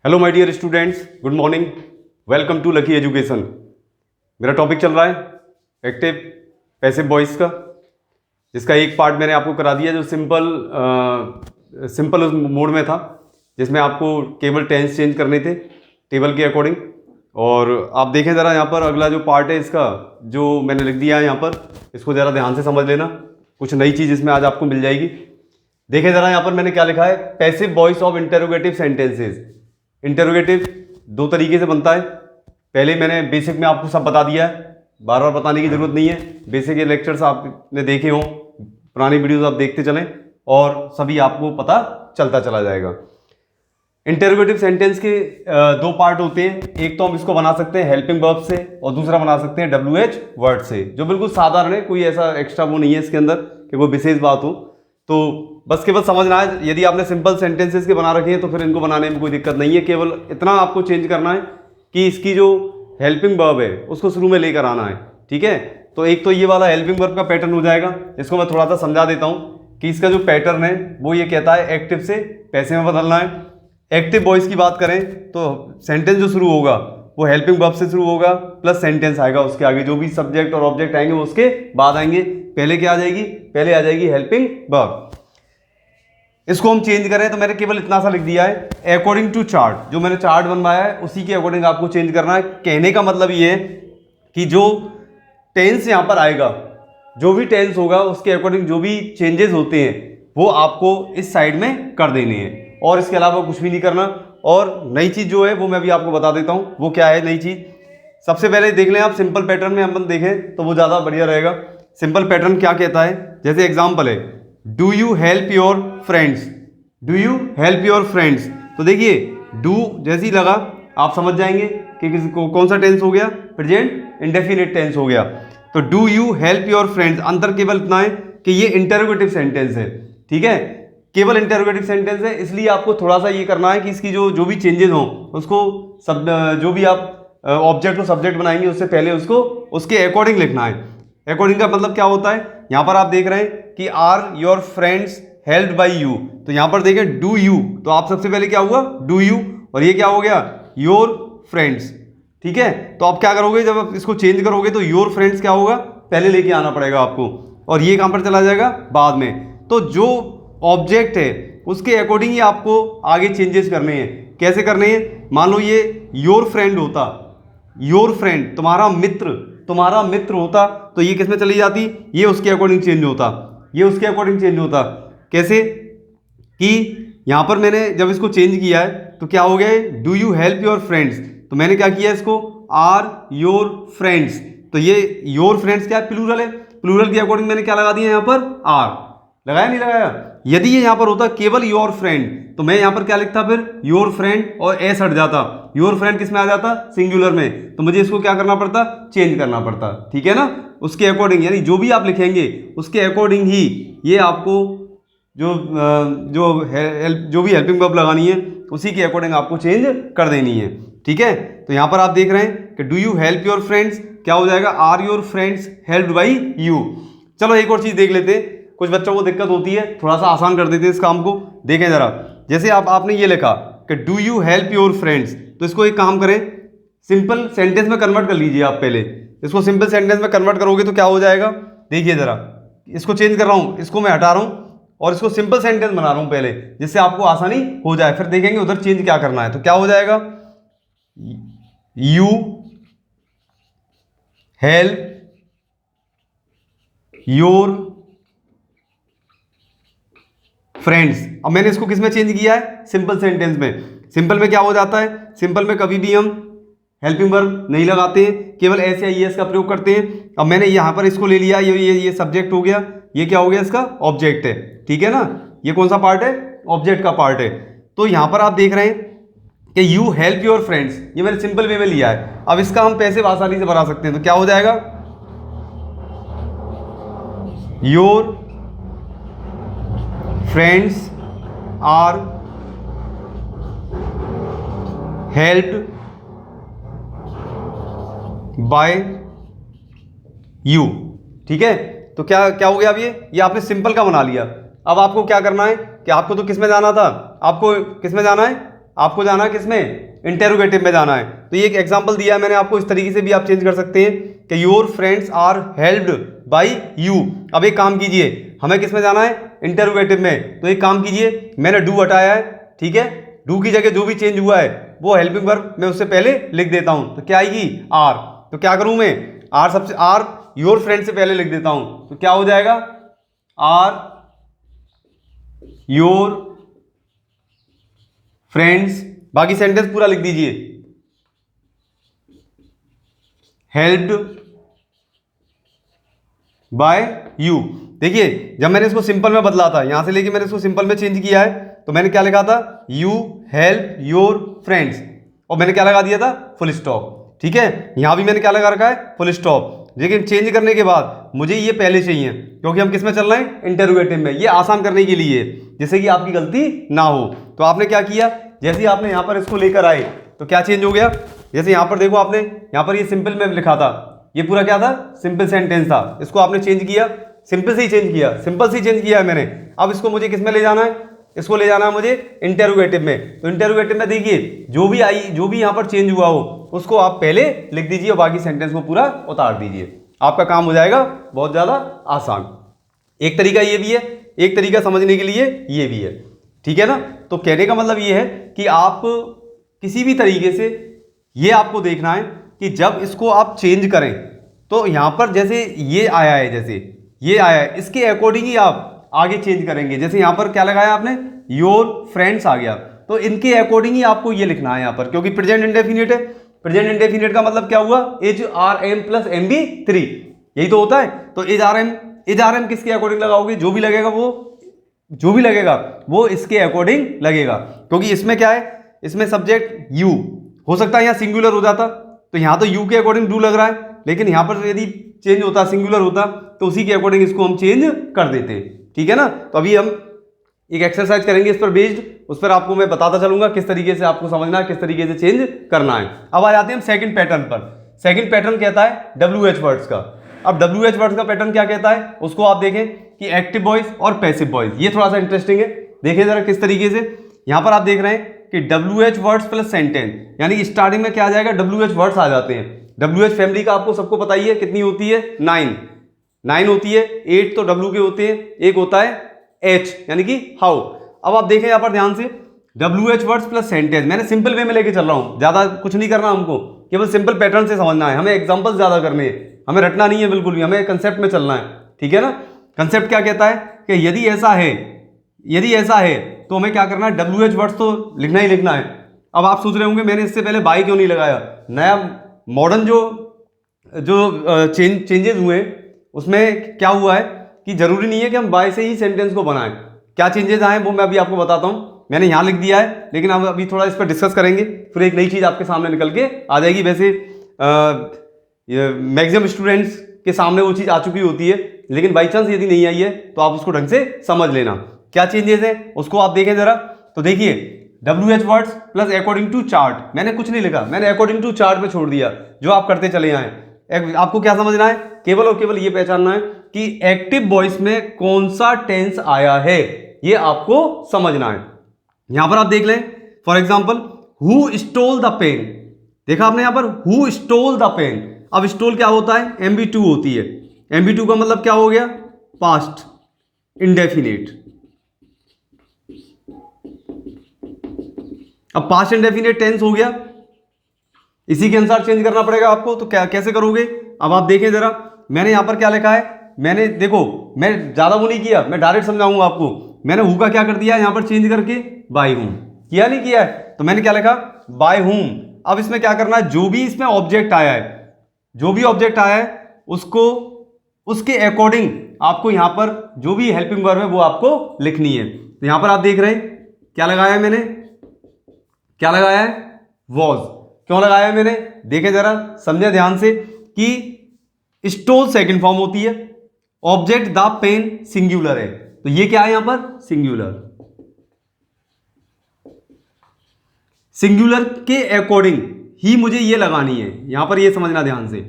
Hello my dear students, good morning, welcome to Lucky Education. मेरा topic चल रहा है एक्टिव पैसिव वॉइस का, जिसका एक पार्ट मैंने आपको करा दिया जो सिंपल मोड में था, जिसमें आपको केवल टेंस चेंज करने थे टेबल के अकॉर्डिंग। और आप देखें ज़रा यहाँ पर अगला जो पार्ट है इसका जो मैंने लिख दिया है यहाँ पर, इसको ज़रा ध्यान से समझ लेना, कुछ नई चीज़ इसमें आज आपको मिल जाएगी। देखें ज़रा यहाँ पर मैंने क्या लिखा है, passive voice of interrogative sentences. Interrogative दो तरीके से बनता है, पहले मैंने बेसिक में आपको सब बता दिया है, बार बार बताने की जरूरत नहीं है। बेसिक के लेक्चर्स आपने देखे हों, पुरानी वीडियोस आप देखते चलें और सभी आपको पता चलता चला जाएगा। इंटेरोगेटिव सेंटेंस के दो पार्ट होते हैं, एक तो हम इसको बना सकते हैं हेल्पिंग वर्ब से और दूसरा बना सकते हैं WH वर्ड से, जो बिल्कुल साधारण है, कोई ऐसा एक्स्ट्रा वो नहीं है इसके अंदर कि कोई विशेष बात हो। तो बस केवल समझना है, यदि आपने सिंपल सेंटेंसेस के बना रखे हैं तो फिर इनको बनाने में कोई दिक्कत नहीं है, केवल इतना आपको चेंज करना है कि इसकी जो हेल्पिंग वर्ब है उसको शुरू में लेकर आना है। ठीक है, तो एक तो ये वाला हेल्पिंग वर्ब का पैटर्न हो जाएगा, इसको मैं थोड़ा सा समझा देता हूँ कि इसका जो पैटर्न है वो ये कहता है एक्टिव से पैसिव में बदलना है। एक्टिव वॉइस की बात करें तो सेंटेंस जो शुरू होगा वो हेल्पिंग वर्ब से शुरू होगा, प्लस सेंटेंस आएगा उसके आगे, जो भी सब्जेक्ट और ऑब्जेक्ट आएंगे वो उसके बाद आएंगे। पहले क्या आ जाएगी, पहले आ जाएगी हेल्पिंग वर्ब। इसको हम चेंज करें तो मैंने केवल इतना सा लिख दिया है, अकॉर्डिंग टू चार्ट, जो मैंने चार्ट बनवाया है उसी के अकॉर्डिंग आपको चेंज करना है। कहने का मतलब ये है कि जो टेंस यहाँ पर आएगा, जो भी टेंस होगा उसके अकॉर्डिंग जो भी चेंजेस होते हैं वो आपको इस साइड में कर देने हैं, और इसके अलावा कुछ भी नहीं करना। और नई चीज़ जो है वो मैं भी आपको बता देता हूँ, वो क्या है नई चीज़। सबसे पहले देख लें आप, सिंपल पैटर्न में हम देखें तो वो ज़्यादा बढ़िया रहेगा। सिंपल पैटर्न क्या कहता है, जैसे एग्जाम्पल है, do you help your friends, do you help your friends. तो देखिए डू जैसे ही लगा आप समझ जाएंगे कि कौन सा टेंस हो गया, प्रेजेंट इंडेफिनिट टेंस हो गया। तो do you help your friends, अंतर केवल इतना है कि ये इंटेरोगेटिव सेंटेंस है। ठीक है, केवल इंटेरोगेटिव सेंटेंस है, इसलिए आपको थोड़ा सा ये करना है कि इसकी जो भी चेंजेस हों उसको सब, जो भी आप ऑब्जेक्ट को सब्जेक्ट बनाएंगे उससे पहले उसको उसके अकॉर्डिंग लिखना है। अकॉर्डिंग का मतलब क्या होता है, यहां पर आप देख रहे हैं कि are your friends helped by you, तो यहां पर देखें डू यू, तो आप सबसे पहले क्या हुआ डू यू, और ये क्या हो गया योर फ्रेंड्स। ठीक है, तो आप क्या करोगे, जब आप इसको चेंज करोगे तो योर फ्रेंड्स क्या होगा, पहले लेके आना पड़ेगा आपको, और ये कहां पर चला जाएगा बाद में। तो जो ऑब्जेक्ट है उसके अकॉर्डिंग ही आपको आगे चेंजेस करने हैं। कैसे करने हैं, मान लो ये योर फ्रेंड होता, योर फ्रेंड तुम्हारा मित्र होता, तो ये किस में चली जाती, ये उसके अकॉर्डिंग चेंज होता, ये उसके अकॉर्डिंग चेंज होता। कैसे कि यहां पर मैंने जब इसको चेंज किया है तो क्या हो गया है, do you help your friends, तो मैंने क्या किया इसको आर योर फ्रेंड्स, तो ये योर फ्रेंड्स क्या है, प्लूरल है, प्लूरल के अकॉर्डिंग मैंने क्या लगा दिया यहां पर आर, लगाया नहीं लगाया। यदि ये यहां पर होता केवल योर फ्रेंड, तो मैं यहां पर क्या लिखता, फिर योर फ्रेंड और एस हट जाता, योर फ्रेंड किस में आ जाता, सिंगुलर में, तो मुझे इसको क्या करना पड़ता, चेंज करना पड़ता। ठीक है ना, उसके अकॉर्डिंग, यानी जो भी आप लिखेंगे उसके अकॉर्डिंग ही ये आपको जो भी हेल्पिंग वर्ब लगानी है उसी के अकॉर्डिंग आपको चेंज कर देनी है। ठीक है, तो यहां पर आप देख रहे हैं कि do you help your friends क्या हो जाएगा, are your friends helped by you. चलो एक और चीज देख लेते हैं, कुछ बच्चों को दिक्कत होती है, थोड़ा सा आसान कर देते हैं इस काम को। देखें जरा, जैसे आपने ये लिखा कि do you help your friends, तो इसको एक काम करें, सिंपल सेंटेंस में कन्वर्ट कर लीजिए। आप पहले इसको सिंपल सेंटेंस में कन्वर्ट करोगे तो क्या हो जाएगा, देखिए जरा, इसको चेंज कर रहा हूं, इसको मैं हटा रहा हूं और इसको सिंपल सेंटेंस बना रहा हूं पहले, जिससे आपको आसानी हो जाए, फिर देखेंगे उधर चेंज क्या करना है। तो क्या हो जाएगा, यू हेल्प योर फ्रेंड्स। अब मैंने इसको किस में चेंज किया है, सिंपल सेंटेंस में। सिंपल में क्या हो जाता है, सिंपल में कभी भी हम हेल्पिंग वर्ब नहीं लगाते हैं, केवल एस या ईएस का प्रयोग करते हैं। अब मैंने यहां पर इसको ले लिया, ये सब्जेक्ट हो गया, ये क्या हो गया, इसका ऑब्जेक्ट है। ठीक है ना, ये कौन सा पार्ट है, ऑब्जेक्ट का पार्ट है। तो यहां पर आप देख रहे हैं कि यू हेल्प योर फ्रेंड्स, ये मैंने सिंपल वे में लिया है। अब इसका हम पैसिव आसानी से बना सकते हैं, तो क्या हो जाएगा, your friends are helped by you. ठीक है, तो क्या क्या हो गया, अब ये आपने सिंपल का बना लिया। अब आपको क्या करना है कि आपको तो किस में जाना था, आपको किस में जाना है, आपको जाना है किसमें, इंटेरोगेटिव में जाना है। तो ये एक एग्जांपल दिया है मैंने आपको, इस तरीके से भी आप चेंज कर सकते हैं कि your friends are helped by you. अब एक काम कीजिए, हमें किस में जाना है, इंटेरोगेटिव में। तो एक काम कीजिए, मैंने डू हटाया है, ठीक है, डू की जगह जो भी चेंज हुआ है वो हेल्पिंग वर्ब मैं उससे पहले लिख देता हूं। तो क्या आएगी, आर। तो क्या करूं मैं, आर सबसे, आर योर फ्रेंड से पहले लिख देता हूं। तो क्या हो जाएगा, आर योर फ्रेंड्स, बाकी सेंटेंस पूरा लिख दीजिए, हेल्प्ड बाय यू। देखिए जब मैंने इसको सिंपल में बदला था, यहां से लेके मैंने इसको सिंपल में चेंज किया है, तो मैंने क्या लिखा था, यू हेल्प योर फ्रेंड्स, और मैंने क्या लगा दिया था, फुल स्टॉप। ठीक है, यहां भी मैंने क्या लगा रखा है, फुल स्टॉप। लेकिन चेंज करने के बाद मुझे ये पहले चाहिए, क्योंकि हम किस में चल रहे हैं, इंटेरोगेटिव में। ये आसान करने के लिए, जिससे कि आपकी गलती ना हो। तो आपने क्या किया, जैसे ही आपने यहां पर इसको लेकर आए तो क्या चेंज हो गया। जैसे यहां पर देखो, आपने यहां पर ये सिंपल में लिखा था, ये पूरा क्या था, सिंपल सेंटेंस था, इसको आपने चेंज किया, सिंपल से ही चेंज किया, सिंपल से ही चेंज किया है मैंने। अब इसको मुझे किस में ले जाना है, इसको ले जाना है मुझे इंटेरोगेटिव में। तो इंटेरोगेटिव में देखिए जो भी आई, जो भी यहां पर चेंज हुआ हो उसको आप पहले लिख दीजिए और बाकी सेंटेंस को पूरा उतार दीजिए, आपका काम हो जाएगा बहुत ज्यादा आसान। एक तरीका ये भी है, एक तरीका समझने के लिए ये भी है, ठीक है ना। तो कहने का मतलब ये है कि आप किसी भी तरीके से ये आपको देखना है कि जब इसको आप चेंज करें तो यहां पर जैसे ये आया है, जैसे ये आया है, इसके अकॉर्डिंग ही आप आगे चेंज करेंगे। जैसे यहां पर क्या लगाया आपने, योर फ्रेंड्स आ गया, तो इनके अकॉर्डिंग ही आपको ये लिखना है यहां पर, क्योंकि प्रेजेंट इंडेफिनिट है। प्रेजेंट इंडेफिनिट का मतलब क्या हुआ, is are am plus am V 3, यही तो होता है। तो इज आर एम किसके अकॉर्डिंग लगाओगे, जो भी लगेगा वो इसके अकॉर्डिंग लगेगा, क्योंकि इसमें क्या है, इसमें सब्जेक्ट यू हो सकता है, यहां सिंगुलर हो जाता, तो यहां तो यू के अकॉर्डिंग डू लग रहा है, लेकिन यहां पर यदि चेंज होता, सिंगुलर होता, तो उसी के अकॉर्डिंग इसको हम चेंज कर देते, ठीक है ना। तो अभी हम एक एक्सरसाइज करेंगे इस पर बेस्ड, उस पर आपको मैं बताता चलूंगा किस तरीके से आपको समझना है, किस तरीके से चेंज करना है। अब आ जाते हैं हम सेकंड पैटर्न पर। सेकंड पैटर्न कहता है WH वर्ड्स का। अब WH वर्ड्स का पैटर्न क्या कहता है, उसको आप देखें कि एक्टिव वॉइस और पैसिव वॉइस, ये थोड़ा सा इंटरेस्टिंग है। देखिए जरा किस तरीके से, यहां पर आप देख रहे हैं कि WH वर्ड्स प्लस सेंटेंस, यानी स्टार्टिंग में क्या आ जाएगा, WH वर्ड्स आ जाते हैं। WH फैमिली का आपको सबको पता ही है, कितनी होती है, 9 होती है, 8 तो W के होते हैं, एक होता है H यानी कि हाउ। अब आप देखें यहां पर ध्यान से, WH वर्ड्स प्लस सेंटेंस, मैंने सिंपल वे में लेके चल रहा हूं, ज्यादा कुछ नहीं करना हमको, केवल सिंपल पैटर्न से समझना है, हमें एग्जांपल्स ज्यादा करने हैं, हमें रटना नहीं है बिल्कुल भी, हमें कंसेप्ट में चलना है, ठीक है ना। कंसेप्ट क्या कहता है कि यदि ऐसा है तो हमें क्या करना है, WH वर्ड्स तो लिखना ही लिखना है। अब आप सोच रहे होंगे मैंने इससे पहले बाय क्यों नहीं लगाया, नया मॉडर्न जो चेंजेस हुए उसमें क्या हुआ है कि जरूरी नहीं है कि हम बाय से ही सेंटेंस को बनाएं। क्या चेंजेस आए वो मैं अभी आपको बताता हूं, मैंने यहां लिख दिया है, लेकिन हम अभी थोड़ा इस पर डिस्कस करेंगे, फिर एक नई चीज आपके सामने निकल के आ जाएगी। वैसे मैक्सिमम स्टूडेंट्स के सामने वो चीज आ चुकी होती है, लेकिन बाई चांस यदि नहीं आई है तो आप उसको ढंग से समझ लेना। क्या चेंजेस है उसको आप देखें जरा। तो देखिए WH words plus according to chart, मैंने कुछ नहीं लिखा, मैंने अकॉर्डिंग टू चार्ट पे छोड़ दिया, जो आप करते चले आए। आपको क्या समझना है, केवल और केवल ये पहचानना है कि एक्टिव वॉइस में कौन सा टेंस आया है, ये आपको समझना है। यहां पर आप देख लें, for example who stole the pen, देखा आपने यहां पर हु स्टोल द पेन। अब स्टोल क्या होता है, MB2 होती है। MB2 का मतलब क्या हो गया, पास्ट इंडेफिनिट। अब पास्ट इंडेफिनिट टेंस हो गया, इसी के अनुसार चेंज करना पड़ेगा आपको। तो क्या कैसे करोगे, अब आप देखें जरा, मैंने यहां पर क्या लिखा है, मैंने देखो मैं ज्यादा वो नहीं किया, मैं डायरेक्ट समझाऊंगा आपको। मैंने हु का क्या कर दिया यहां पर चेंज करके बाय हूम, किया नहीं किया है, तो मैंने क्या लिखा, बाय हूम। अब इसमें क्या करना है, जो भी इसमें ऑब्जेक्ट आया है, जो भी ऑब्जेक्ट आया है उसको उसके अकॉर्डिंग आपको यहां पर जो भी हेल्पिंग वर्ब है वो आपको लिखनी है। तो यहां पर आप देख रहे हैं क्या लगाया है मैंने, क्या लगाया है, वॉज। क्यों लगाया है मैंने, देखें जरा, समझे ध्यान से कि स्टोल सेकंड फॉर्म होती है, ऑब्जेक्ट द पेन सिंगुलर है, तो ये क्या है यहां पर, सिंगुलर। सिंगुलर के अकॉर्डिंग ही मुझे ये लगानी है, यहां पर ये समझना ध्यान से।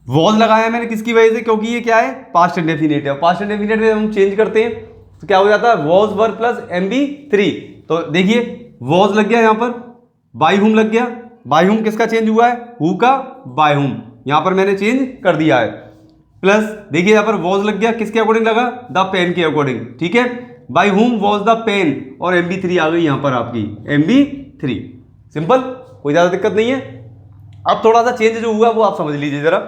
वॉज लगाया मैंने किसकी वजह से, क्योंकि ये क्या है, पास्ट इंडेफिनिट है। पास्ट इंडेफिनिट में हम चेंज करते हैं तो क्या हो जाता है, वॉज वर प्लस MB3। तो देखिए वॉज लग गया यहाँ पर, बाई हुम लग गया, बाई हुम किसका चेंज हुआ है, हु का बाय हुम, यहाँ पर मैंने चेंज कर दिया है। प्लस देखिए यहाँ पर वॉज लग गया, किसके अकॉर्डिंग लगा, द पेन के अकॉर्डिंग, ठीक है। By whom was the pen, और MB3 आ गई यहाँ पर आपकी, MB3, सिंपल, कोई ज़्यादा दिक्कत नहीं है। अब थोड़ा सा चेंज जो हुआ वो आप समझ लीजिए जरा।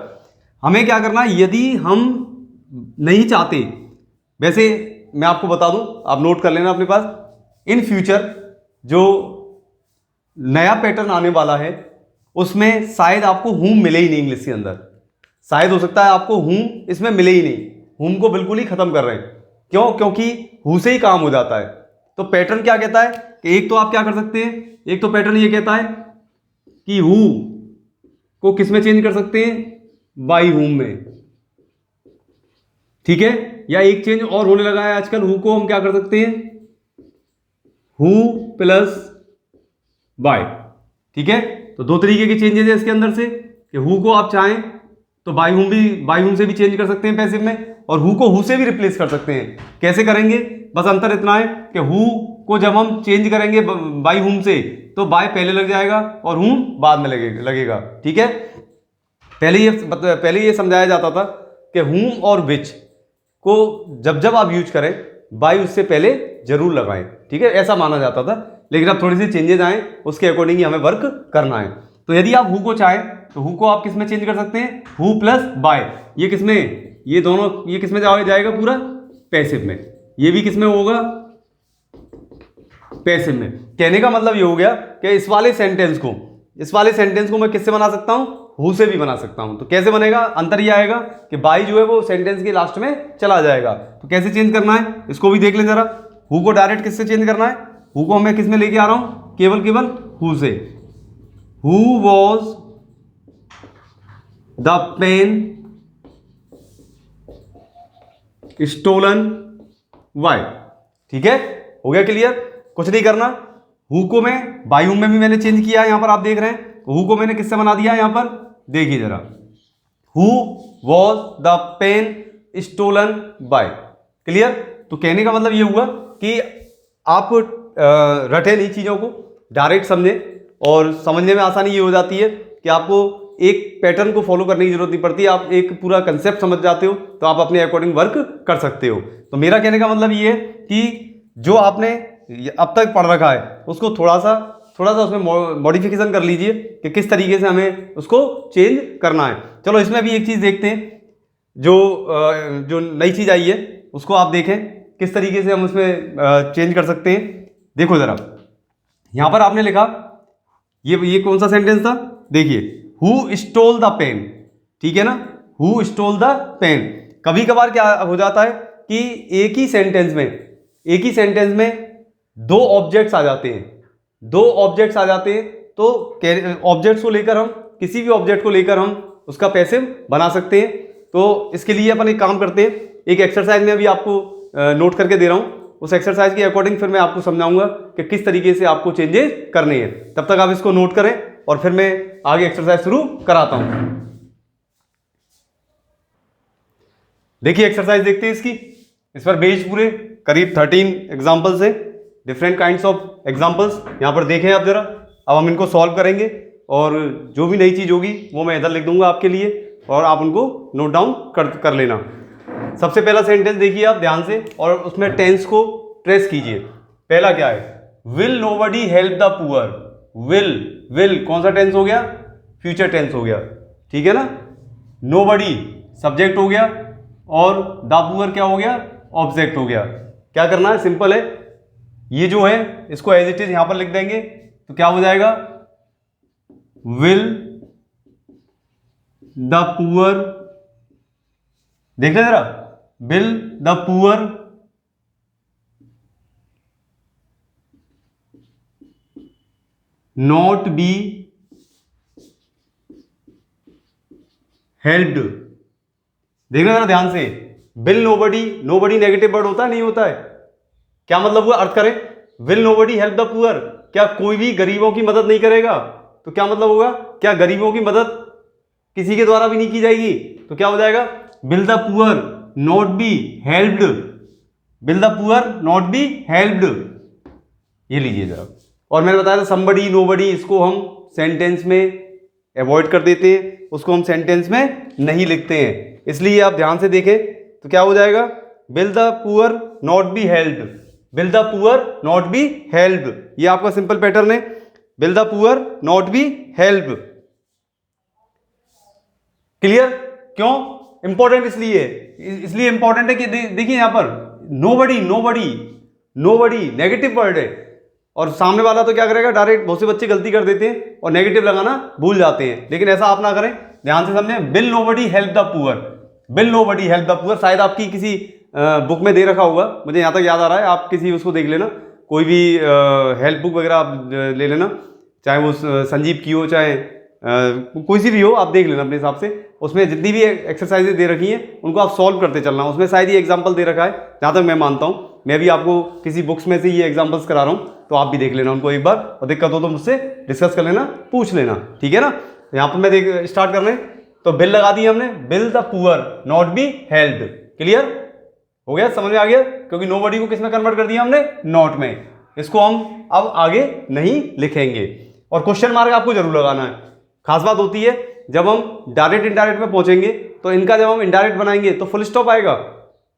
हमें क्या करना है, यदि हम नहीं चाहते, वैसे मैं आपको बता दूं, आप नोट कर लेना अपने पास, इन फ्यूचर जो नया पैटर्न आने वाला है उसमें शायद आपको हुम मिले ही नहीं इंग्लिश के अंदर, शायद हो सकता है आपको हुम इसमें मिले ही नहीं, हुम को बिल्कुल ही खत्म कर रहे हैं। क्यों? क्योंकि हु से ही काम हो जाता है। तो पैटर्न क्या कहता है कि एक तो आप क्या कर सकते हैं, एक तो पैटर्न ये कहता है कि हु को किस में चेंज कर सकते हैं, बाई हुम में, ठीक है। या एक चेंज और होने लगा है आजकल, हु को हम क्या कर सकते हैं, हु प्लस बाय, ठीक है। तो दो तरीके के चेंजेस है इसके अंदर से, कि हु को आप चाहें तो बाई हुम से भी चेंज कर सकते हैं पैसिव में, और हु को हु से भी रिप्लेस कर सकते हैं। कैसे करेंगे, बस अंतर इतना है कि हु को जब हम चेंज करेंगे बाई हुम से तो बाय पहले लग जाएगा और हुम बाद में लगेगा, ठीक है। पहले ये समझाया जाता था कि हुम और विच को जब जब आप यूज करें बाय उससे पहले जरूर लगाएं, ठीक है, ऐसा माना जाता था। लेकिन अब थोड़ी सी चेंजेस आए, उसके अकॉर्डिंग ही हमें वर्क करना है। तो यदि आप हु को चाहें तो हु को आप किस में चेंज कर सकते हैं, हु प्लस बाय, ये किस में, ये दोनों, ये किस में जाएगा पूरा, पैसिव में, ये भी किस में होगा, पैसिव में। कहने का मतलब ये हो गया कि इस वाले सेंटेंस को मैं किससे बना सकता हूं, हु से भी बना सकता हूं। तो कैसे बनेगा, अंतर ये आएगा कि बाय जो है वो सेंटेंस के लास्ट में चला जाएगा। तो कैसे चेंज करना है इसको भी देख लें जरा। हु को डायरेक्ट किससे चेंज करना है, हु को मैं किस में लेके आ रहा हूं, केवल हु से। Who was the pen stolen by, ठीक है, हो गया क्लियर, कुछ नहीं करना। हु को मैं बाय हुम में भी मैंने चेंज किया है, यहां पर आप देख रहे हैं। हु को मैंने किससे बना दिया है, यहां पर देखिए जरा, who was the pen stolen by, clear. तो कहने का मतलब ये हुआ कि आप रटे नहीं चीजों को, डायरेक्ट समझे, और समझने में आसानी ये हो जाती है कि आपको एक पैटर्न को फॉलो करने की जरूरत नहीं पड़ती, आप एक पूरा कंसेप्ट समझ जाते हो तो आप अपने अकॉर्डिंग वर्क कर सकते हो। तो मेरा कहने का मतलब ये है कि जो आपने अब तक पढ़ रखा है उसको थोड़ा सा उसमें मॉडिफिकेशन कर लीजिए कि किस तरीके से हमें उसको चेंज करना है। चलो इसमें भी एक चीज़ देखते हैं, जो नई चीज़ आई है उसको आप देखें किस तरीके से हम उसमें चेंज कर सकते हैं। देखो ज़रा, यहाँ पर आपने लिखा, ये कौन सा सेंटेंस था, देखिए, हु स्टोल द पेन, ठीक है ना, हु स्टोल द पेन। कभी कभार क्या हो जाता है कि एक ही सेंटेंस में दो ऑब्जेक्ट्स आ जाते हैं, तो ऑब्जेक्ट्स को लेकर हम, किसी भी ऑब्जेक्ट को लेकर हम उसका पैसिव बना सकते हैं। तो इसके लिए अपन एक काम करते हैं, एक एक्सरसाइज में अभी आपको नोट करके दे रहा हूं, उस एक्सरसाइज के अकॉर्डिंग फिर मैं आपको समझाऊंगा कि किस तरीके से आपको चेंजेस करने हैं। तब तक आप इसको नोट करें और फिर मैं आगे एक्सरसाइज शुरू कराता हूं। देखिए एक्सरसाइज देखते हैं इसकी, इस पर बेस्ड पूरे करीब 13 एग्जाम्पल्स है, डिफरेंट काइंड्स ऑफ एग्जाम्पल्स यहाँ पर देखें आप जरा। अब हम इनको सॉल्व करेंगे और जो भी नई चीज़ होगी वो मैं इधर लिख दूंगा आपके लिए और आप उनको नोट डाउन कर लेना। सबसे पहला सेंटेंस देखिए आप ध्यान से और उसमें टेंस को ट्रेस कीजिए। पहला क्या है, will nobody help the poor. Will कौन सा टेंस हो गया, फ्यूचर टेंस हो गया, ठीक है ना। नोबडी सब्जेक्ट हो गया और द पुअर क्या हो गया, ऑब्जेक्ट हो गया। क्या करना है, सिंपल है, ये जो है इसको एज इट इज यहां पर लिख देंगे तो क्या हो जाएगा, विल द पुअर, देख ले जरा, will the poor not be helped. देखना जरा ध्यान से, विल नोबडी नेगेटिव वर्ड होता है, नहीं होता है, क्या मतलब हुआ, अर्थ करें, will nobody help the poor, क्या कोई भी गरीबों की मदद नहीं करेगा, तो क्या मतलब होगा, क्या गरीबों की मदद किसी के द्वारा भी नहीं की जाएगी, तो क्या हो जाएगा, will the poor not be helped, will the poor not be helped. ये लीजिए जरा, और मैंने बताया था समबडी नोबडी, इसको हम सेंटेंस में अवॉइड कर देते हैं, उसको हम सेंटेंस में नहीं लिखते हैं। इसलिए आप ध्यान से देखें तो क्या हो जाएगा, will the poor not be helped, will the poor not be helped, ये आपका सिंपल पैटर्न है, will the poor not be helped. Clear? क्यों इंपॉर्टेंट? इसलिए इंपॉर्टेंट है कि देखिए यहां पर nobody nobody nobody negative word है, और सामने वाला तो क्या करेगा, डायरेक्ट, बहुत से बच्चे गलती कर देते हैं और नेगेटिव लगाना भूल जाते हैं, लेकिन ऐसा आप ना करें, ध्यान से समझें। Will nobody help the poor, will nobody help the poor शायद आपकी किसी बुक में दे रखा होगा, मुझे यहां तक याद आ रहा है, आप किसी उसको देख लेना, कोई भी हेल्प बुक वगैरह आप ले लेना, चाहे वो संजीव की हो, चाहे कोई सी भी हो, आप देख लेना अपने हिसाब से, उसमें जितनी भी एक्सरसाइजेज दे रखी हैं उनको आप सॉल्व करते चलना, उसमें शायद ये एग्जाम्पल दे रखा है, जहाँ तक मैं मानता हूँ। मैं भी आपको किसी बुक्स में से ये एग्जाम्पल्स करा रहा हूँ, तो आप भी देख लेना उनको एक बार, और दिक्कत हो तो मुझसे डिस्कस कर लेना, पूछ लेना, ठीक है ना। यहाँ पर मैं स्टार्ट कर रहे हैं, तो बिल लगा दी हमने, bill the poor not be helped. Clear हो गया, समझ में आ गया, क्योंकि नोबडी को किस में कन्वर्ट कर दिया हमने, नॉट में, इसको हम अब आगे नहीं लिखेंगे। और क्वेश्चन मार्क आपको जरूर लगाना है। खास बात होती है जब हम डायरेक्ट इनडायरेक्ट में पहुंचेंगे, तो इनका जब हम इनडायरेक्ट बनाएंगे तो फुल स्टॉप आएगा,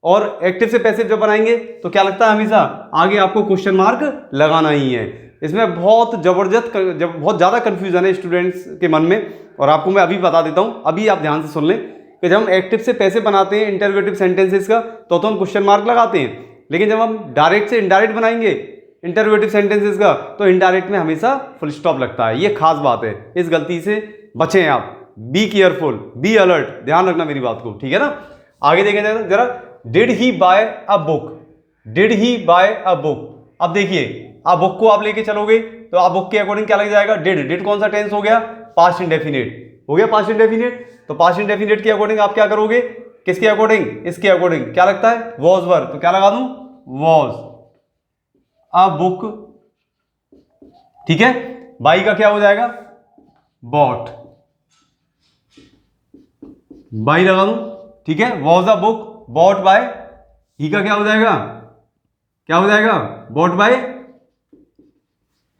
और एक्टिव से पैसिव जब बनाएंगे तो क्या लगता है, हमेशा आगे आपको क्वेश्चन मार्क लगाना ही है। इसमें बहुत बहुत ज़्यादा कंफ्यूजन है स्टूडेंट्स के मन में, और आपको मैं अभी बता देता हूँ, अभी आप ध्यान से सुन लें कि जब हम एक्टिव से पैसिव बनाते हैं इंटरोगेटिव सेंटेंसेस का, तो हम क्वेश्चन मार्क लगाते हैं, लेकिन जब हम डायरेक्ट से इनडायरेक्ट बनाएंगे इंटरोगेटिव सेंटेंसेस का, तो इनडायरेक्ट में हमेशा फुल स्टॉप लगता है। ये खास बात है, इस गलती से बचें आप, बी केयरफुल, बी अलर्ट, ध्यान रखना मेरी बात को, ठीक है ना। आगे देखें जरा, did he buy a book, did he buy a book. अब देखिए, अ बुक को आप लेके चलोगे तो अ बुक के अकॉर्डिंग क्या लग जाएगा, डिड, डिड कौन सा टेंस हो गया, पास्ट इंडेफिनिट हो गया, पास्ट इंडेफिनिट। तो पास्ट इंडेफिनिट के अकॉर्डिंग आप क्या करोगे, किसके अकॉर्डिंग, इसके अकॉर्डिंग, क्या लगता है, वॉज वर, तो क्या लगा दूं, वॉज अ बुक, ठीक है। बाई का क्या हो जाएगा, बॉट, बाई लगा दूं, ठीक है, was a book bought by, he का क्या हो जाएगा, क्या हो जाएगा, बॉट बाय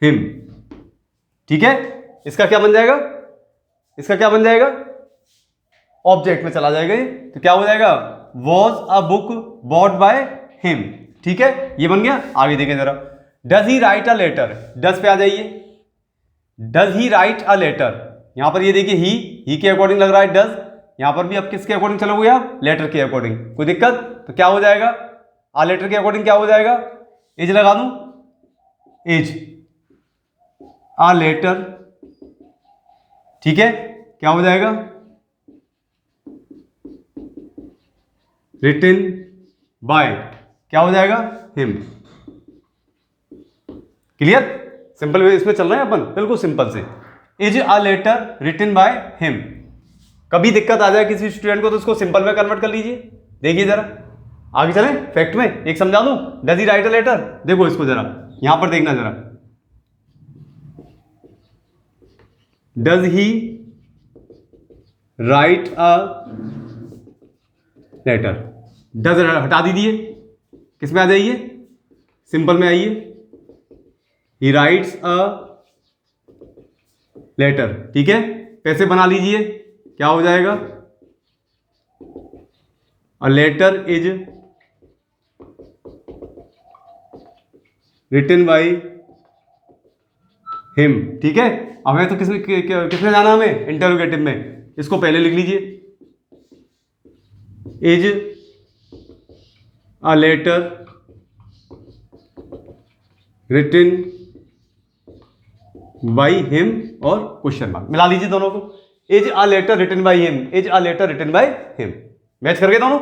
हिम, ठीक है। इसका क्या बन जाएगा, इसका क्या बन जाएगा, ऑब्जेक्ट में चला जाएगा ये, तो क्या हो जाएगा, was a book bought by him, ठीक है, ये बन गया। आगे देखें जरा, does he write a letter, does पे आ जाइए, does he write a letter, यहां पर ये देखिए ही के अकॉर्डिंग लग रहा है डज, यहां पर भी अब किसके अकॉर्डिंग चलोगे आप, लेटर के अकॉर्डिंग, कोई दिक्कत, तो क्या हो जाएगा, आ लेटर के अकॉर्डिंग क्या हो जाएगा, एज लगा दूं, एज आ लेटर, ठीक है, क्या हो जाएगा, रिटन बाय, क्या हो जाएगा, हिम। क्लियर, सिंपल वे इसमें चल रहे हैं अपन, बिल्कुल सिंपल से, is a letter written by him. कभी दिक्कत आ जाए किसी स्टूडेंट को तो उसको सिंपल में कन्वर्ट कर लीजिए। देखिए जरा आगे चलें, फैक्ट में एक समझा दूं, does he write a letter, देखो इसको जरा यहां पर देखना जरा, does he write a letter, does हटा दीजिए, किस में आ जाइए, सिंपल में आइए, ही राइट्स अ लेटर, ठीक है, कैसे बना लीजिए, क्या हो जाएगा, a letter is written by him, ठीक है। अब हमें तो किसमें जाना, हमें इंटरोगेटिव में, इसको पहले लिख लीजिए, is a letter written by him और क्वेश्चन मार्क मिला लीजिए दोनों को, is a letter written by him, is a letter written by him, match कर गए दोनों।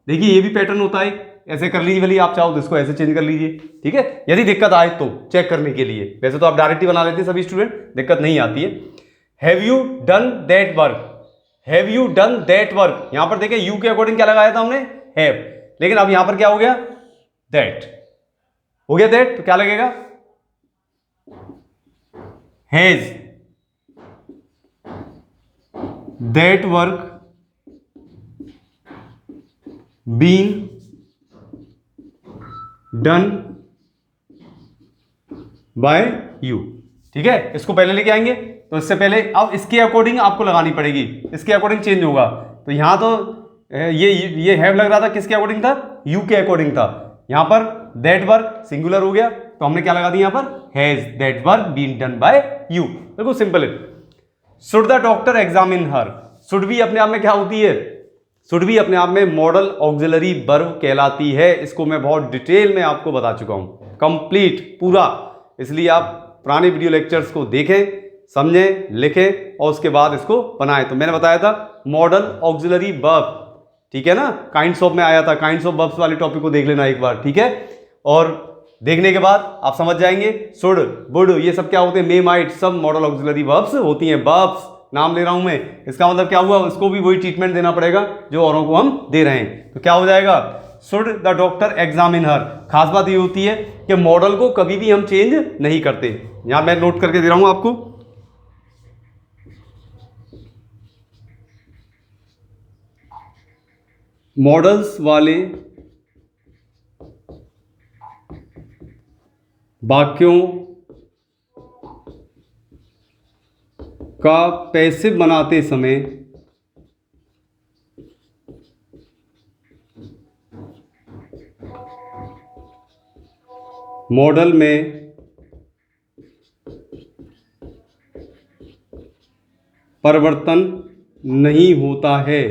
देखिए ये भी पैटर्न होता है, ऐसे कर लीजिए, भले आप चाहो तो इसको ऐसे चेंज कर लीजिए, ठीक है, यदि दिक्कत आए तो चेक करने के लिए, वैसे तो आप डायरेक्ट ही बना लेते हैं सभी स्टूडेंट, दिक्कत नहीं आती है। Have you done that work, have you done that work, यहां पर देखिए यू के अकॉर्डिंग क्या लगाया था हमने, हैव, लेकिन अब यहां पर क्या हो गया, दैट हो गया, दैट तो क्या लगेगा, has that work been done by you. ठीक है, इसको पहले लेके आएंगे तो इससे पहले अब इसके अकॉर्डिंग आपको लगानी पड़ेगी, इसके अकॉर्डिंग चेंज होगा। तो यहाँ तो ये हैव लग रहा था, किसके अकॉर्डिंग था, यू के अकॉर्डिंग था। यहाँ पर दैट वर्क सिंगुलर हो गया तो हमने क्या लगा दिया यहाँ पर, has that work been done by you. बिल्कुल सिंपल है। Should the doctor examine her, should भी अपने आप में क्या होती है, शुड भी अपने आप में मॉडल ऑक्सिलरी वर्ब कहलाती है। इसको मैं बहुत डिटेल में आपको बता चुका हूं, कंप्लीट पूरा। इसलिए आप पुराने वीडियो लेक्चर्स को देखें, समझें, लिखें और उसके बाद इसको बनाएं। तो मैंने बताया था मॉडल ऑक्सिलरी वर्ब, ठीक है ना, काइंड्स ऑफ में आया था, काइंड्स ऑफ वर्ब्स वाले टॉपिक को देख लेना एक बार, ठीक है। और देखने के बाद आप समझ जाएंगे शुड, वुड, ये सब क्या होते हैं, मे, माइट, सब मॉडल ऑक्सिलरी वर्ब्स होती हैं। वर्ब्स नाम ले रहा हूं मैं, इसका मतलब क्या हुआ, उसको भी वही ट्रीटमेंट देना पड़ेगा जो औरों को हम दे रहे हैं। तो क्या हो जाएगा, शुड द डॉक्टर एग्जामिन हर। खास बात ये होती है कि मॉडल को कभी भी हम चेंज नहीं करते। यहां मैं नोट करके दे रहा हूं आपको, मॉडल्स वाले वाक्यों का पैसिव बनाते समय मॉडल में परिवर्तन नहीं होता है।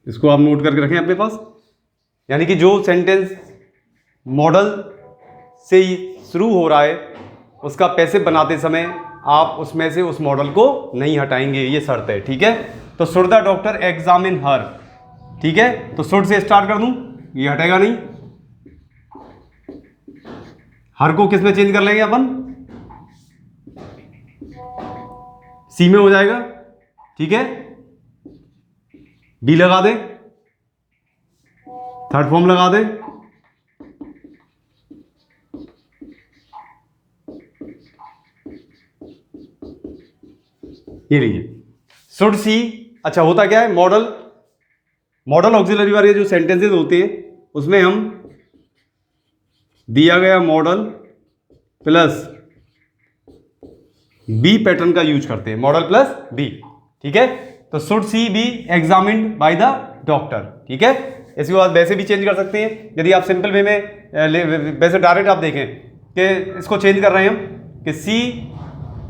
इसको आप नोट करके रखें अपने पास। यानी कि जो सेंटेंस मॉडल से शुरू हो रहा है उसका पैसिव बनाते समय आप उसमें से उस मॉडल को नहीं हटाएंगे, ये शर्त है, ठीक है। तो should the doctor examine her, ठीक है, तो शुड से स्टार्ट कर दूं, ये हटेगा नहीं। हर को किस में चेंज कर लेंगे अपन, सी में हो जाएगा, ठीक है। बी लगा दे, थर्ड फॉर्म लगा दे, ये लीजिए शुड सी। अच्छा होता क्या है, मॉडल ऑक्सिलरी वाले जो सेंटेंसेस होते हैं उसमें हम दिया गया मॉडल प्लस बी पैटर्न का यूज करते हैं, मॉडल प्लस बी, ठीक है। तो should she be examined by the doctor, ठीक है। इसके बाद वैसे भी चेंज कर सकते हैं, यदि आप सिंपल वे में वैसे डायरेक्ट आप देखें कि इसको चेंज कर रहे हैं हम कि see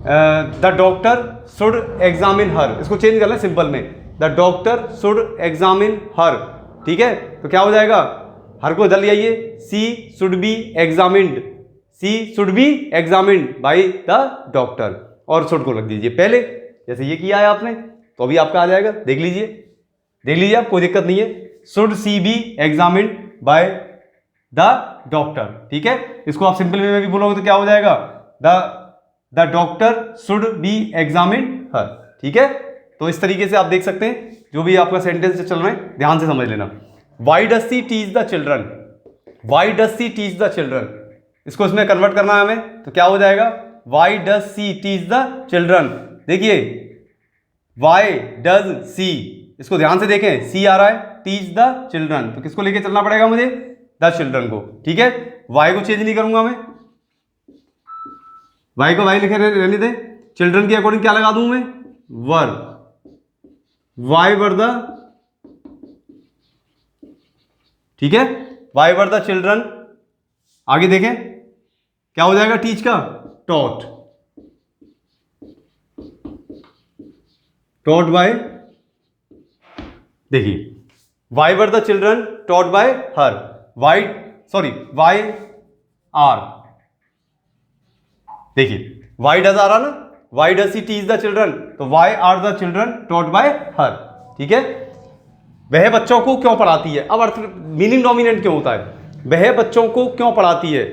the doctor should examine her, इसको चेंज कर लें सिंपल में, the doctor should examine her, ठीक है। तो क्या हो जाएगा, हर को इधर ले आइए, she should be examined, she should be examined by the doctor, और शुड को रख दीजिए पहले, जैसे ये किया है आपने, तो अभी आपका आ जाएगा, देख लीजिए आप, कोई दिक्कत नहीं है। Should she be examined by the doctor, ठीक है। इसको आप सिंपल वे में भी बोलोगे तो क्या हो जाएगा, the doctor should be examined her, ठीक है। तो इस तरीके से आप देख सकते हैं जो भी आपका सेंटेंस चल रहा है ध्यान से समझ लेना। Y does she teach the children, Y does she teach the children, इसको इसमें कन्वर्ट करना है हमें, तो क्या हो जाएगा, Y does she teach the children. देखिए वाई डज सी, इसको ध्यान से देखें, सी आ रहा है, टीच द चिल्ड्रन, तो किसको लेके चलना पड़ेगा मुझे, द चिल्ड्रन को, ठीक है। वाई को चेंज नहीं करूंगा मैं, वाई को वाई लिखे रहने दे, चिल्ड्रन के अकॉर्डिंग क्या लगा दूं मैं, वर, वाई वर द, ठीक है, वाई वर द चिल्ड्रन। आगे देखें क्या हो जाएगा, टीच का टॉट, टॉट बाय, देखिए why were the children taught by her, why are, देखिए वाई डज आ रहा ना, why does she teach the children, तो why are the children taught by her, ठीक है। वह बच्चों को क्यों पढ़ाती है, अब अर्थ मीनिंग डोमिनेंट क्यों होता है, वह बच्चों को क्यों पढ़ाती है,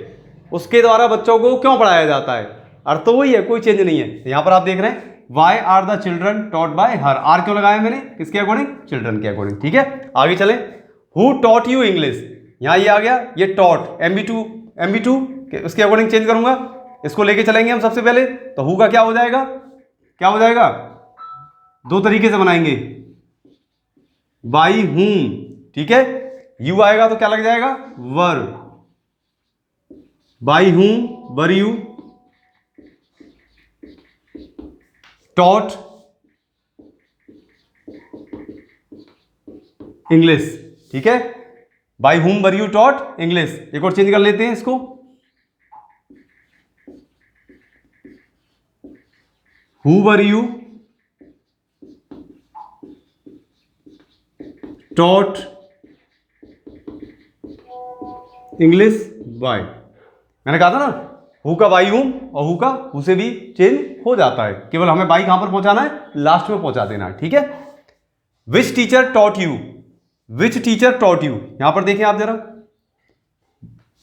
उसके द्वारा बच्चों को क्यों पढ़ाया जाता है, अर्थ तो वही है, कोई चेंज नहीं है। यहां पर आप देख रहे हैं why are the children taught by her, are क्यों लगाया मैंने, किसके अकॉर्डिंग, चिल्ड्रन के अकॉर्डिंग, ठीक है। आगे चले, हु टॉट यू इंग्लिश, यहां ये आ गया, ये टॉट MB2 उसके अकॉर्डिंग चेंज करूंगा, इसको लेके चलेंगे हम सबसे पहले। तो हु का क्या हो जाएगा, दो तरीके से बनाएंगे, बाई हूं, ठीक है। यू आएगा तो क्या लग जाएगा, were, by whom were you taught English. ठीक है, by whom were you taught English. एक और चेंज कर लेते हैं इसको, who were you taught English by. मैंने कहा था ना, हु का बाई हूं और हु का हु से भी चेंज हो जाता है, केवल हमें बाई कहां पर पहुंचाना है, लास्ट में पहुंचा देना है। ठीक है, which teacher taught you, which teacher taught you, यहां पर देखें आप जरा,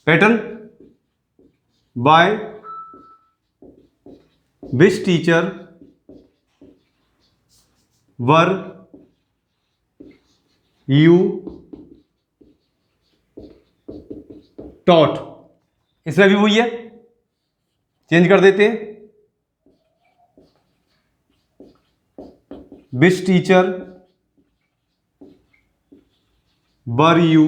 pattern by which teacher were you taught, इसमें भी वही है, चेंज कर देते हैं, which teacher were you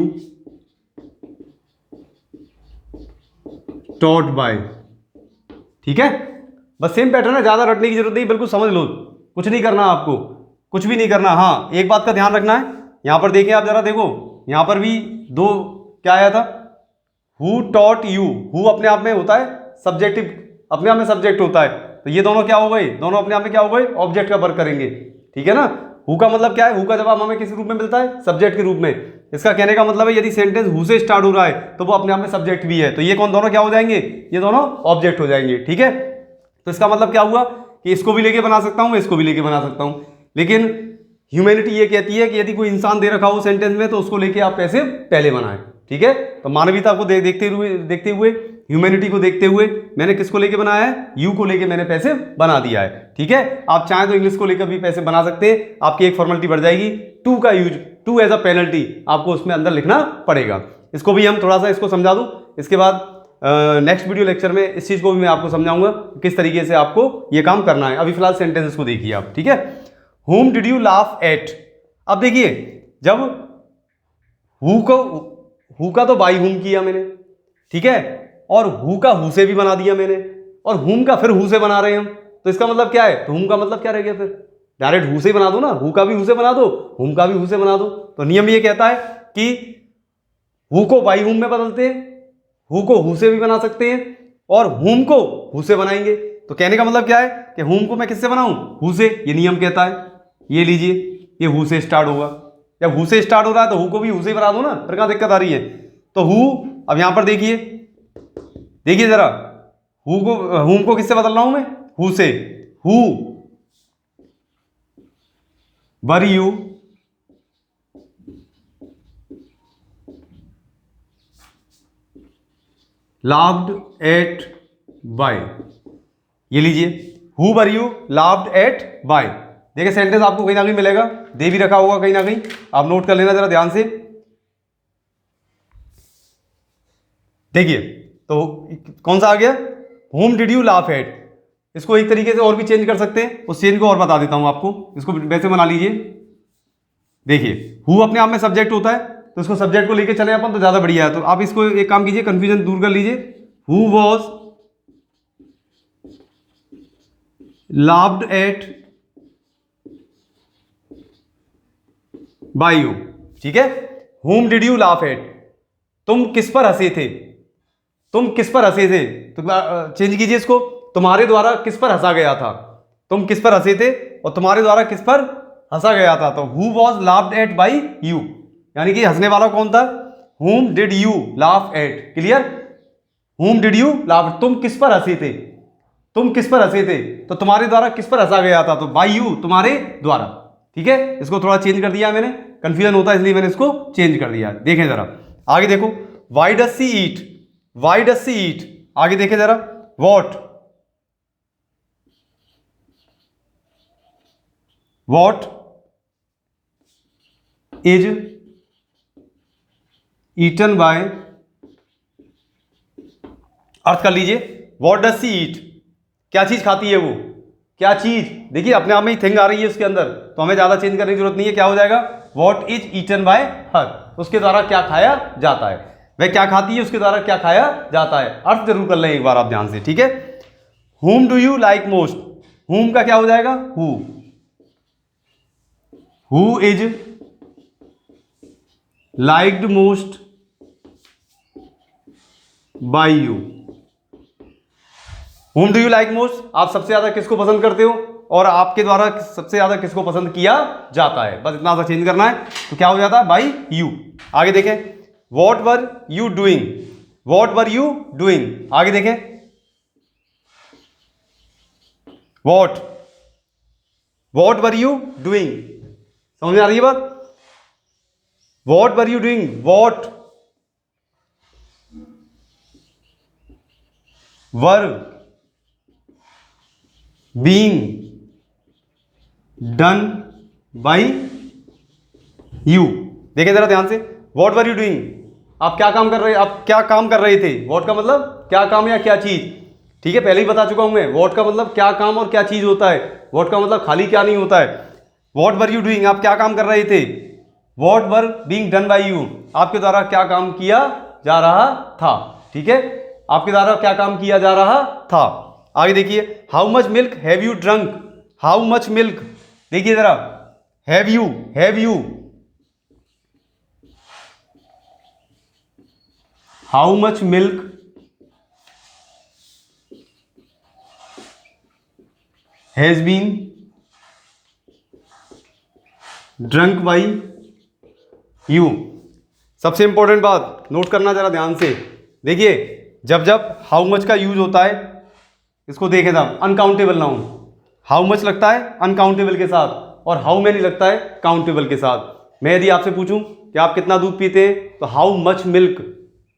taught by. ठीक है, बस सेम पैटर्न है, ज्यादा रटने की जरूरत नहीं, बिल्कुल समझ लो, कुछ नहीं करना आपको, कुछ भी नहीं करना। हाँ, एक बात का ध्यान रखना है, यहां पर देखिए आप जरा, देखो यहां पर भी दो क्या आया था, हु टॉट यू, हु अपने आप में होता है सब्जेक्टिव, अपने आप में सब्जेक्ट होता है, तो ये दोनों क्या हो गए, दोनों अपने आप में क्या हो गए, ऑब्जेक्ट का वर्क करेंगे। ठीक है ना, हु का मतलब क्या है, हु का जवाब हमें किस रूप में मिलता है, सब्जेक्ट के रूप में। इसका कहने का मतलब है यदि सेंटेंस हु से स्टार्ट हो रहा है तो वो अपने आप में सब्जेक्ट भी है, तो ये कौन दोनों क्या हो जाएंगे, ये दोनों ऑब्जेक्ट हो जाएंगे। ठीक है, तो इसका मतलब क्या हुआ कि इसको भी लेके बना सकता हूं, इसको भी लेके बना सकता हूं, लेकिन ह्यूमैनिटी ये कहती है कि यदि कोई इंसान दे रखा हो सेंटेंस में तो उसको लेके आप कैसे पहले बनाएं। ठीक है, तो मानवीयता को देखते हुए ह्यूमैनिटी को देखते हुए मैंने किसको लेके बनाया है, यू को लेके मैंने पैसे बना दिया है। ठीक है, आप चाहें तो इंग्लिश को लेकर भी पैसे बना सकते हैं, आपकी एक फॉर्मेलिटी बढ़ जाएगी, टू का use, to as a penalty आपको उसमें अंदर लिखना पड़ेगा। इसको भी हम थोड़ा सा इसको समझा दूं, इसके बाद नेक्स्ट वीडियो लेक्चर में इस चीज को भी मैं आपको समझाऊंगा किस तरीके से आपको ये काम करना है। अभी फिलहाल सेंटेंसेस को देखिए आप। ठीक है, whom did you laugh at, अब देखिए जब हु का तो बाई हुम किया मैंने, ठीक है, और हु का हु से भी बना दिया मैंने, और हुम का फिर हु से बना रहे हैं हम, तो इसका मतलब क्या है, तो हुम का मतलब क्या रह गया, फिर डायरेक्ट हु से ही बना दो ना, हु का भी हु से बना दो, हुम का भी हु से बना दो। तो नियम ये कहता है कि हु को बाई हुम में बदलते हैं, हु को हु से भी बना सकते हैं, और हुम को हु से बनाएंगे। तो कहने का मतलब क्या है कि हुम को मैं किससे बनाऊं, हु से, ये नियम कहता है। ये लीजिए, ये हु से स्टार्ट होगा, जब हु से स्टार्ट हो रहा है तो हु को भी हु से बना दो ना, फिर कहां दिक्कत आ रही है। तो हु, अब यहां पर देखिए जरा, हु को, हुम को किससे बदल रहा हूं मैं, हु से, who were you laughed at by, ये लीजिए, who were you laughed at by. देखिए सेंटेंस आपको कहीं ना कहीं मिलेगा, दे भी रखा होगा कहीं ना कहीं, आप नोट कर लेना जरा ध्यान से। देखिए तो कौन सा आ गया, whom did you laugh at, इसको एक तरीके से और भी चेंज कर सकते हैं, उस चेंज को और बता देता हूं आपको, इसको वैसे बना लीजिए। देखिए हु अपने आप में सब्जेक्ट होता है, तो इसको सब्जेक्ट को लेके चले अपन तो ज्यादा बढ़िया है। तो आप इसको एक काम कीजिए, कंफ्यूजन दूर कर लीजिए, who was laughed at by you. ठीक है, whom did you laugh at, तुम किस पर हंसे थे, तुम किस पर हंसे थे, तो चेंज कीजिए इसको, तुम्हारे द्वारा किस पर हंसा गया था, तुम किस पर हंसे थे और तुम्हारे द्वारा किस पर हंसा गया था। तो who was laughed at by you, यानी कि हंसने वाला कौन था, whom did you laugh at, clear, whom did you laugh, तुम किस पर हंसे थे, तुम किस पर हंसे थे, तो तुम्हारे द्वारा किस पर हंसा गया था, तो बाय यू, तुम्हारे द्वारा। ठीक है, इसको थोड़ा चेंज कर दिया मैंने, कंफ्यूजन होता है इसलिए मैंने इसको चेंज कर दिया। देखें जरा आगे देखो, why does she eat, why does she eat, आगे देखें जरा, what, what is eaten by, अर्थ कर लीजिए, व्हाट डज सी ईट, क्या चीज खाती है वो, क्या चीज, देखिए अपने आप में ही थिंग आ रही है उसके अंदर, तो हमें ज्यादा चेंज करने की जरूरत नहीं है, क्या हो जाएगा, what is eaten by her, उसके द्वारा क्या खाया जाता है। वह क्या खाती है, उसके द्वारा क्या खाया जाता है। अर्थ जरूर कर लें एक बार आप ध्यान से, ठीक है। whom do you like most, whom का क्या हो जाएगा, who is liked most by you. whom do you like most, आप सबसे ज्यादा किसको पसंद करते हो, और आपके द्वारा सबसे ज्यादा किसको पसंद किया जाता है, बस इतना सा चेंज करना है तो क्या हो जाता है, बाय यू। आगे देखें, what were you doing, what were you doing, आगे देखें, वॉट वर यू डूइंग, समझ में आ रही है बात, what were you doing, what were being done by you. देखिए जरा ध्यान से, वॉट वर यू डूइंग, आप क्या काम कर रहे, आप क्या काम कर रहे थे, वॉट का मतलब क्या काम या क्या चीज, ठीक है, पहले ही बता चुका हूं मैं, वॉट का मतलब क्या काम और क्या चीज होता है, वॉट का मतलब खाली क्या नहीं होता है। वॉट वर यू डूइंग, आप क्या काम कर रहे थे, what were being done by you, आपके द्वारा क्या काम किया जा रहा था, ठीक है, आपके द्वारा क्या काम किया जा रहा था। आगे देखिए, how much milk have you drunk, how much milk, देखिए जरा, have you how much milk has been drunk by you. सबसे इंपॉर्टेंट बात नोट करना जरा ध्यान से, देखिए जब जब हाउ मच का यूज होता है, इसको देखे था, अनकाउंटेबल नाउन, हाउ मच लगता है अनकाउंटेबल के साथ, और हाउ मैनी लगता है काउंटेबल के साथ। मैं यदि आपसे पूछूं कि आप कितना दूध पीते हैं, तो how much milk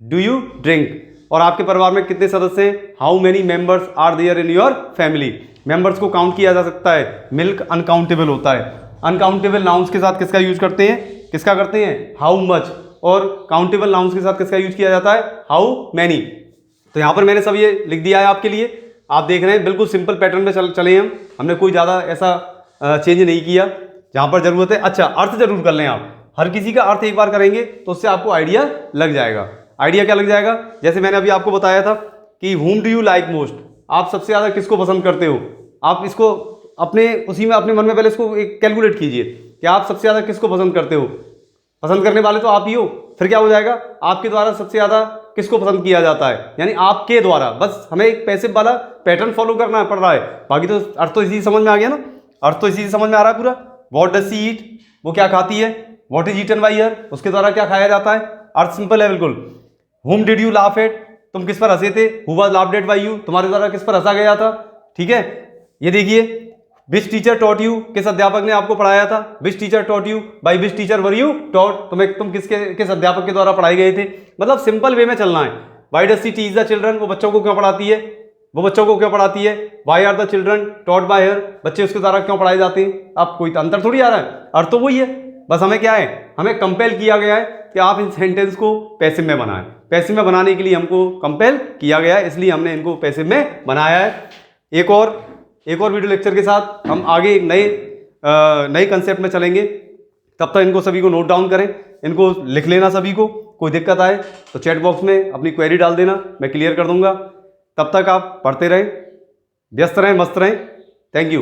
do you drink, और आपके परिवार में कितने सदस्य हैं, how many members are there in your family. Members को काउंट किया जा सकता है, मिल्क अनकाउंटेबल होता है। अनकाउंटेबल नाउन्स के साथ किसका यूज करते हैं, किसका करते हैं, हाउ मच, और काउंटेबल नाउन्स के साथ किसका यूज किया जाता है, हाउ मैनी। तो यहां पर मैंने सब ये लिख दिया है आपके लिए, आप देख रहे हैं बिल्कुल सिंपल पैटर्न में चले हम, हमने कोई ज़्यादा ऐसा चेंज नहीं किया जहाँ पर ज़रूरत है। अच्छा, अर्थ जरूर कर लें आप, हर किसी का अर्थ एक बार करेंगे तो उससे आपको आइडिया लग जाएगा। आइडिया क्या लग जाएगा, जैसे मैंने अभी आपको बताया था कि whom do you like most, आप सबसे ज़्यादा किसको पसंद करते हो, आप इसको अपने उसी में अपने मन में पहले इसको एक कैलकुलेट कीजिए कि आप सबसे ज़्यादा किसको पसंद करते हो, पसंद करने वाले तो आप ही हो, फिर क्या हो जाएगा, आपके द्वारा सबसे ज़्यादा किसको पसंद किया जाता है, यानी आपके द्वारा, बस हमें एक पैसिव वाला पैटर्न फॉलो करना पड़ रहा है, बाकी तो अर्थ तो इसी समझ में आ गया ना, अर्थ तो इसी समझ में आ रहा है पूरा। व्हाट डज शी ईट, वो क्या खाती है, what is eaten by her, उसके द्वारा क्या खाया जाता है, अर्थ सिंपल है बिल्कुल। whom did you laugh at, तुम किस पर हंसे थे, who was laughed at by you, तुम्हारे द्वारा किस पर हंसा गया था, ठीक है। ये देखिए, विच टीचर टॉट यू, किस अध्यापक ने आपको पढ़ाया था, which teacher taught you, by which teacher were you taught, तुम किस अध्यापक के द्वारा पढ़ाए गए थे, मतलब सिंपल वे में चलना है। Why does she teach the children, वो बच्चों को क्यों पढ़ाती है, वो बच्चों को क्यों पढ़ाती है। Why are the children taught by her, बच्चे उसके द्वारा क्यों पढ़ाए जाते हैं। अब कोई अंतर थोड़ी आ रहा है, अर्थ तो वही है, बस हमें क्या है, हमें कंपेल किया गया है कि आप इन सेंटेंस को पैसिव में बनाएं। पैसिव में बनाने के लिए हमको कंपेल किया गया है, इसलिए हमने इनको पैसिव में बनाया है। एक और वीडियो लेक्चर के साथ हम आगे एक नए कंसेप्ट में चलेंगे। तब तक इनको सभी को नोट डाउन करें, इनको लिख लेना सभी को। कोई दिक्कत आए तो चैट बॉक्स में अपनी क्वेरी डाल देना, मैं क्लियर कर दूंगा। तब तक आप पढ़ते रहें, व्यस्त रहें, मस्त रहें। Thank you.